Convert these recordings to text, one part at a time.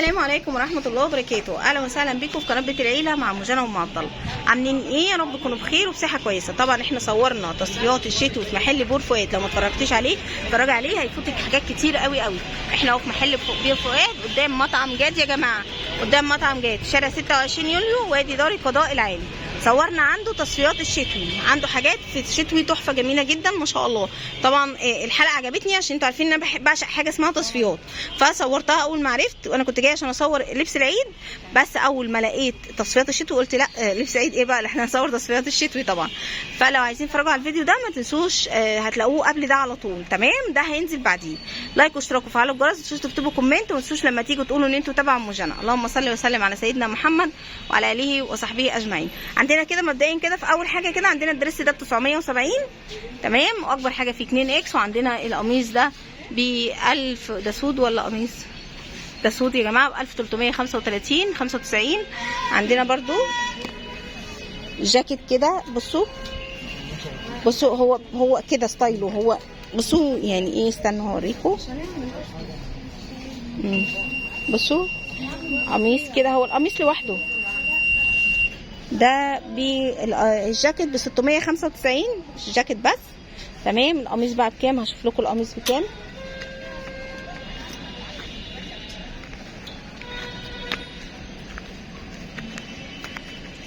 السلام عليكم ورحمه الله وبركاته. اهلا وسهلا بكم في قناه بيت العيله مع ام جنى وام عبد الله. عاملين ايه؟ يا رب تكونوا بخير وبصحه كويسه. طبعا احنا صورنا تصفيات الشتوي في محل بور فؤاد، لو ما اتفرجتيش عليه اتفرجي عليه، هيفوتك حاجات كتير قوي قوي. احنا اهو في محل بور فؤاد قدام مطعم جاد يا جماعه، قدام مطعم جاد شارع 26 يوليو وادي دار القضاء العالي. صورنا عنده تصفيات الشتوي، عنده حاجات في الشتوي تحفه جميله جدا ما شاء الله. طبعا الحلقه عجبتني عشان انتوا عارفين ان انا بعشق حاجه اسمها تصفيات، فصورتها اول ما عرفت. وانا كنت جايه عشان اصور لبس العيد، بس اول ما لقيت تصفيات الشتوي قلت لا لبس العيد ايه بقى، احنا هنصور تصفيات الشتوي طبعا. فلو عايزين تتفرجوا على الفيديو ده ما تنسوش هتلاقوه قبل ده على طول، تمام؟ ده هينزل بعديه. لايك واشتراك وفعلوا الجرس، ما تنسوش تكتبوا كومنت، وما تنسوش لما تيجوا تقولوا ان انتوا تبع ام جنى. اللهم صل وسلم على سيدنا محمد وعلى اله وصحبه اجمعين. عندنا كده مبدئيا كده في اول حاجه كده عندنا الدريس ده ب 970 تمام، واكبر حاجه فيه 2 اكس. وعندنا القميص ده ب 1000، ده سود ولا قميص؟ ده سود يا جماعه ب 1335 95. عندنا برضو جاكيت كده، بصوا هو كده ستايله، هو بصوا يعني ايه، استنوا هوريكم. بصوا قميص كده، هو القميص لوحده ده بالجاكيت ب 695 الجاكيت بس، تمام. القميص بقى بكام؟ هشوف لكم القميص بكام.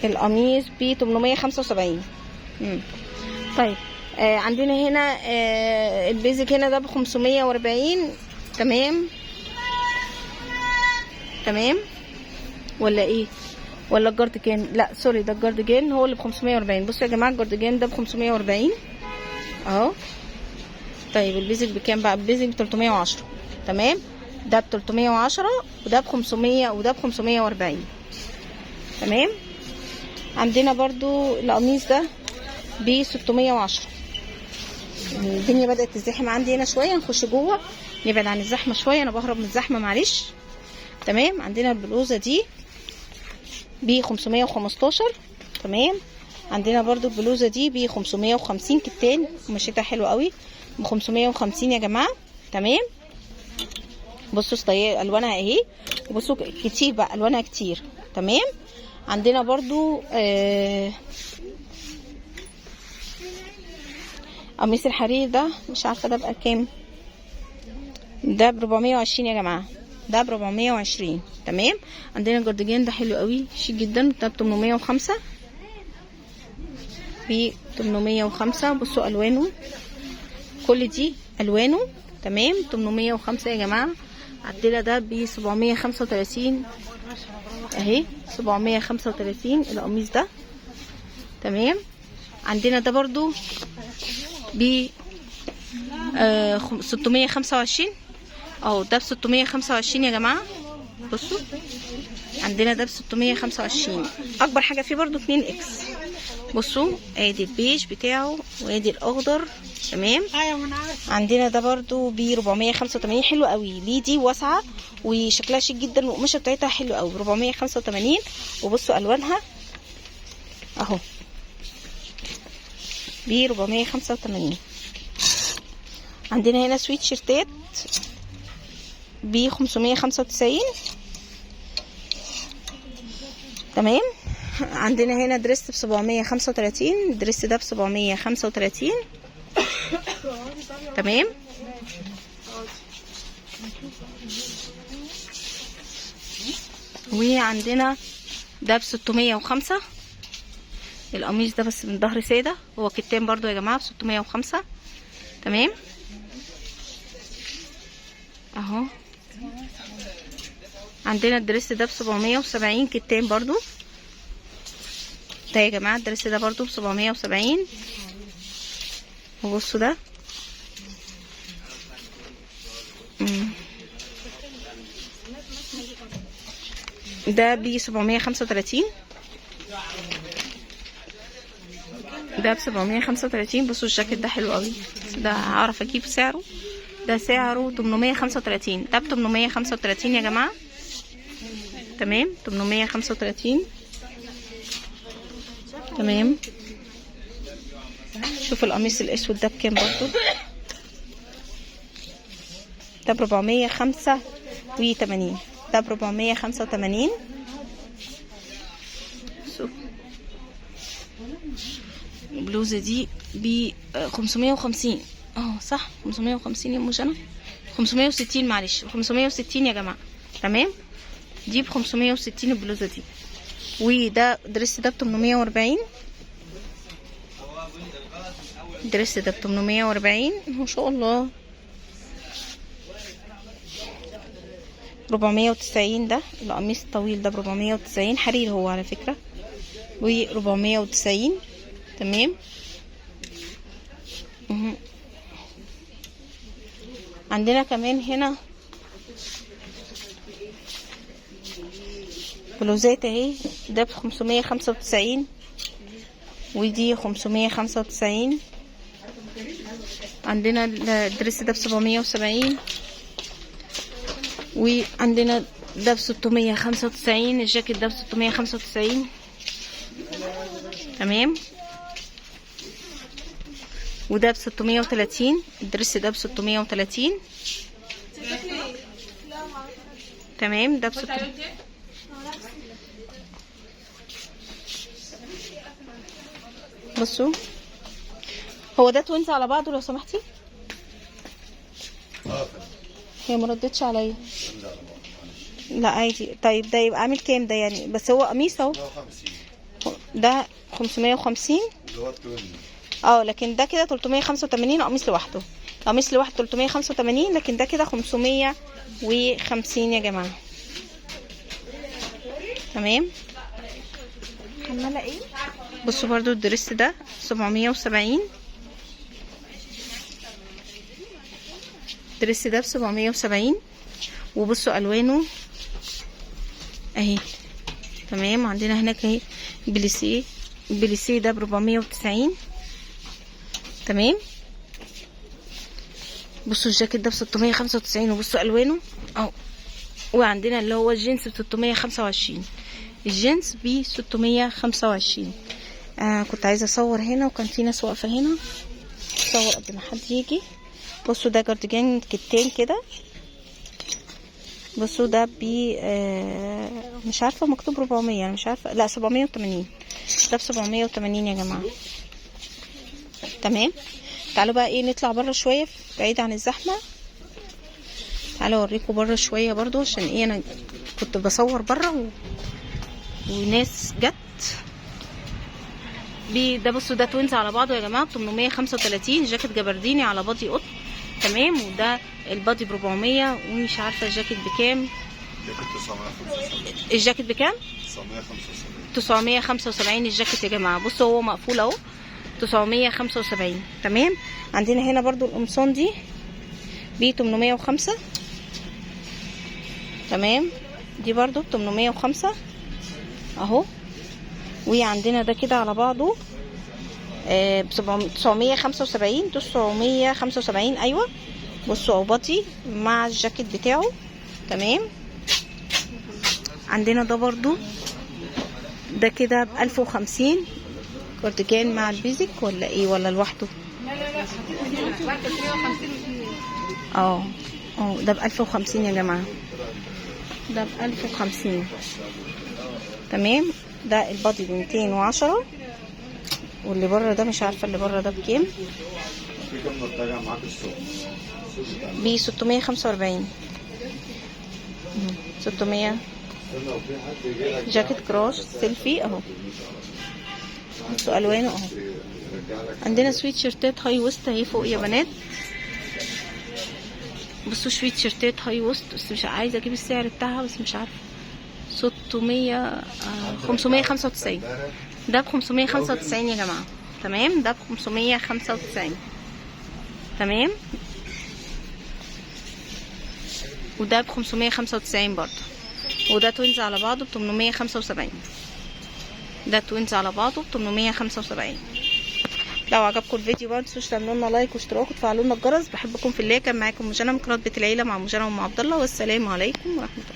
القميص ب 875. طيب عندنا هنا البيزك هنا ده ب 540 تمام ولا ايه؟ ولا الجارديجان؟ لا سوري، ده الجارديجان هو اللي ب 540. بصوا يا جماعه الجارديجان ده ب 540 اهو. طيب البيزك بكام بقى؟ البيزك ب 310 تمام، ده ب 310 وده ب 500 وده ب 540 تمام. عندنا برضو القميص ده ب 610. الدنيا بدأت تزحم عندي هنا شويه، نخش جوه نبعد عن الزحمه شويه، انا بهرب من الزحمه معلش، تمام. عندنا البلوزه دي ب 515 تمام. عندنا برضو البلوزه دي ب 550 كتان، مشيتها حلو قوي ب 550 يا جماعه، تمام. بصوا ستايل الوانها اهي، وبصوا كتير بقى الوانها كتير، تمام. عندنا برضو قميص الحرير ده مش عارفه ده بقى كام، ده ب 420 يا جماعه، ده ب 420 تمام. عندنا الجارديجان ده حلو قوي شيك جدا، ده ب 805 ب 805. بصوا الوانه كل دي الوانه تمام، 805 يا جماعه. عندنا ده ب 735 اهي، 735 القميص ده تمام. عندنا ده برضو ب 625 اهو، ده ب 625 يا جماعه. بصوا عندنا ده ب 625، اكبر حاجه فيه برضو 2 اكس. بصوا ادي البيج بتاعه وادي الاخضر تمام. عندنا ده برضو ب 485 حلو قوي، ليه دي واسعه وشكلها شيك جدا والقماشه بتاعتها حلو قوي ب 485. وبصوا الوانها اهو ب 485. عندنا هنا سويت شيرتات ب 595 تمام. عندنا هنا دريس ب 735، الدريس ده ب 735 تمام. وعندنا ده ب 605 القميص ده بس من ظهر ساده، هو كتان برضو يا جماعه ب 605 تمام اهو. عندنا الدريس ده ب 770 كتان برضو، ده يا جماعه الدريس ده برضو ب 770. وبصوا ده ب 735، ده ب 735. بصوا الجاكيت ده حلو قوي، ده هعرف اجيب سعره، ده سعره 835، ده ب 835 يا جماعه تمام، 835 تمام. شوفوا القميص الاسود ده بكام برضو، ده ب 485 ده ب485. البلوزه دي ب 550. صح 550 يا ام جنى، 560 معلش، 560 يا جماعه. تمام، دي ب 560 البلوزه دي. وده دريس ده ب 840. الدريس ده ب 840 ما شاء الله. 490 ده القميص الطويل ده ب 490 حرير هو على فكره، و 490. تمام. عندنا كمان هنا بلوزات اهي، ده ب 595 ودي 595. عندنا الدريس ده ب 770 وعندنا ده ب 695. الجاكيت ده ب 695. تمام. وده ب 630. الدريس ده ب 630. تمام. ده ب 600. بصوا هو ده توينز على بعضه لو سمحتي. هي ما ردتش عليا. لا عادي. طيب ده يبقى عامل كام ده يعني؟ بس هو قميص اهو. ده 550 لكن ده كده 385 قميص لوحده. قميص لوحده 385 لكن ده كده 550 يا جماعه. تمام. عماله ايه؟ بصوا برضو الدريس ده 770. الدريس ده ب 770 وبصوا الوانه اهي. تمام. عندنا هناك اهي بليسيه. البليسيه ده ب 490. تمام. بصوا الجاكيت ده ب 695 وبصوا الوانه اهو. وعندنا اللي هو الجينز ب 625. الجينز ب 625. كنت عايزه اصور هنا وكان في ناس واقفه هنا اصور قبل ما حد يجي. بصوا ده جارديجان كتان كده. بصوا ده ب مش عارفه مكتوب 400 انا مش عارفه، لا 780. ده ب 780 يا جماعه. تمام. تعالوا بقى ايه نطلع بره شويه بعيد عن الزحمه. تعالوا اوريكم بره شويه برضو عشان ايه انا كنت بصور بره وناس جت. ده بصوا ده توينز على بعضه يا جماعه ب 835. جاكيت جبرديني على بادي قط. تمام. وده البادي ب 400 ومش عارفه الجاكيت بكام. الجاكيت بكام؟ 975 الجاكيت يا جماعه. بصوا هو مقفول اهو 975. تمام. عندنا هنا برضو القمصان دي ب 805. تمام. دي برضو ب 805 اهو. وعندنا ده كده على بعضه ب 975. 975 ايوه. بصوا اهو بادي مع الجاكيت بتاعه. تمام. عندنا ده برضو ده كده ب 1050 كارديجان مع البيزك ولا ايه ولا لوحده؟ ده ب 1050 يا جماعه. ده ب 1050. تمام. ده البادي ب 210 واللي بره ده مش عارفه اللي بره ده بكام. ب 645. 600. جاكيت كراش سيلفي اهو. بصوا الوانه اهو. عندنا سويت شيرتات هاي ويست اهي فوق يا بنات. بصوا سويت شيرتات هاي ويست بس مش عايزه اجيب السعر بتاعها بس مش عارفه. 595. ده ب 595 يا جماعه. تمام. ده ب 595. تمام. وده ب 595 برضه. وده توينز على بعضه ب 875. ده توينز على بعضه ب 875. لو عجبكم الفيديو بقى متنسوش تعملوا لنا لايك واشتراك وتفعلوا لنا الجرس. بحبكم في الله. كان معاكم مجنى من قناه بيت العيله مع مجنى وام عبد الله، والسلام عليكم ورحمه الله.